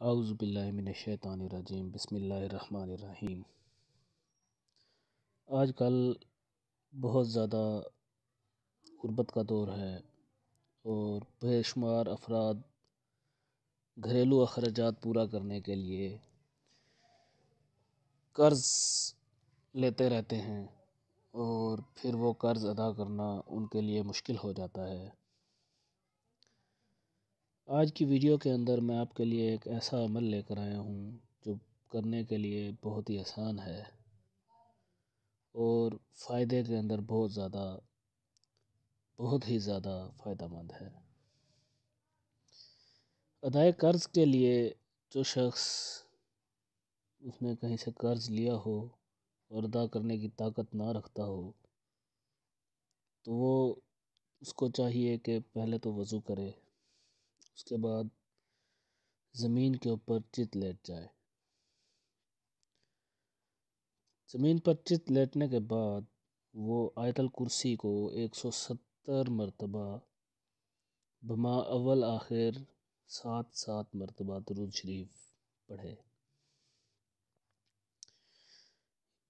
اعوذ باللہ من الشیطان الرجیم، بسم اللہ الرحمن الرحیم۔ آج کل بہت زیادہ غربت کا دور ہے اور بے شمار افراد گھریلو اخراجات پورا کرنے کے لیے قرض لیتے رہتے ہیں اور پھر وہ قرض ادا کرنا ان کے لیے مشکل ہو جاتا ہے۔ آج کی ویڈیو کے اندر میں آپ کے لیے ایک ایسا عمل لے کر آیا ہوں جو کرنے کے لیے بہت ہی آسان ہے اور فائدے کے اندر بہت ہی زیادہ فائدہ مند ہے۔ ادائے قرض کے لیے جو شخص اس نے کہیں سے قرض لیا ہو اور ادا کرنے کی طاقت نہ رکھتا ہو تو وہ اس کو چاہیے کہ پہلے تو وضو کرے، اس کے بعد زمین کے اوپر چت لیٹ جائے۔ زمین پر چت لیٹنے کے بعد وہ آیت الکرسی کو 170 مرتبہ بما اول آخر 7 مرتبہ درود شریف پڑھے۔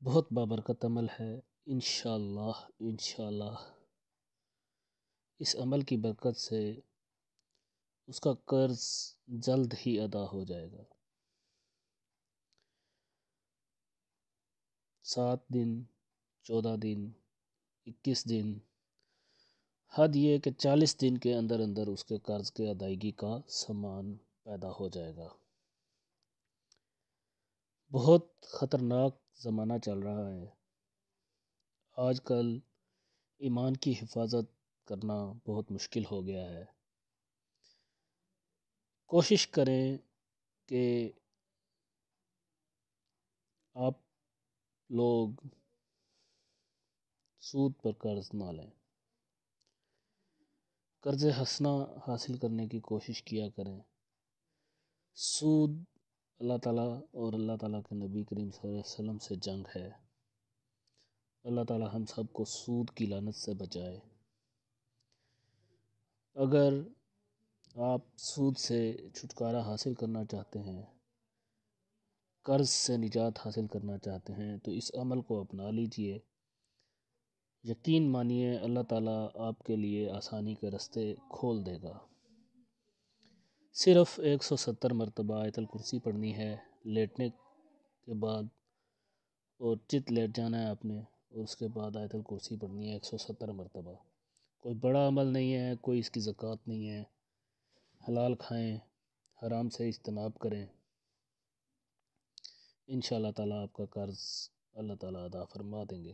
بہت بابرکت عمل ہے۔ انشاءاللہ اس عمل کی برکت سے اس کا قرض جلد ہی ادا ہو جائے گا۔ 7 دن، 14 دن، 21 دن، حد یہ کہ 40 دن کے اندر اندر اس کے قرض کے ادائیگی کا سامان پیدا ہو جائے گا۔ بہت خطرناک زمانہ چل رہا ہے۔ آج کل ایمان کی حفاظت کرنا بہت مشکل ہو گیا ہے۔ کوشش کریں کہ آپ لوگ سود پر قرض نہ لیں، قرض حسنہ حاصل کرنے کی کوشش کیا کریں۔ سود اللہ تعالیٰ اور اللہ تعالیٰ کے نبی کریم صلی اللہ علیہ وسلم سے جنگ ہے۔ اللہ تعالیٰ ہم سب کو سود کی لعنت سے بچائے۔ اگر آپ سود سے چھٹکارا حاصل کرنا چاہتے ہیں، قرض سے نجات حاصل کرنا چاہتے ہیں تو اس عمل کو اپنا لیجئے۔ یقین مانیے اللہ تعالیٰ آپ کے لیے آسانی کے راستے کھول دے گا۔ صرف 170 مرتبہ آیت الکرسی پڑھنی ہے لیٹنے کے بعد، اور چت لیٹ جانا ہے آپ نے، اور اس کے بعد آیت الکرسی پڑھنی ہے 170 مرتبہ۔ کوئی بڑا عمل نہیں ہے، کوئی اس کی زکوٰۃ نہیں ہے۔ حلال کھائیں، حرام سے اجتناب کریں، انشاءاللہ تعالیٰ آپ کا قرض اللہ تعالیٰ ادا فرما دیں گے۔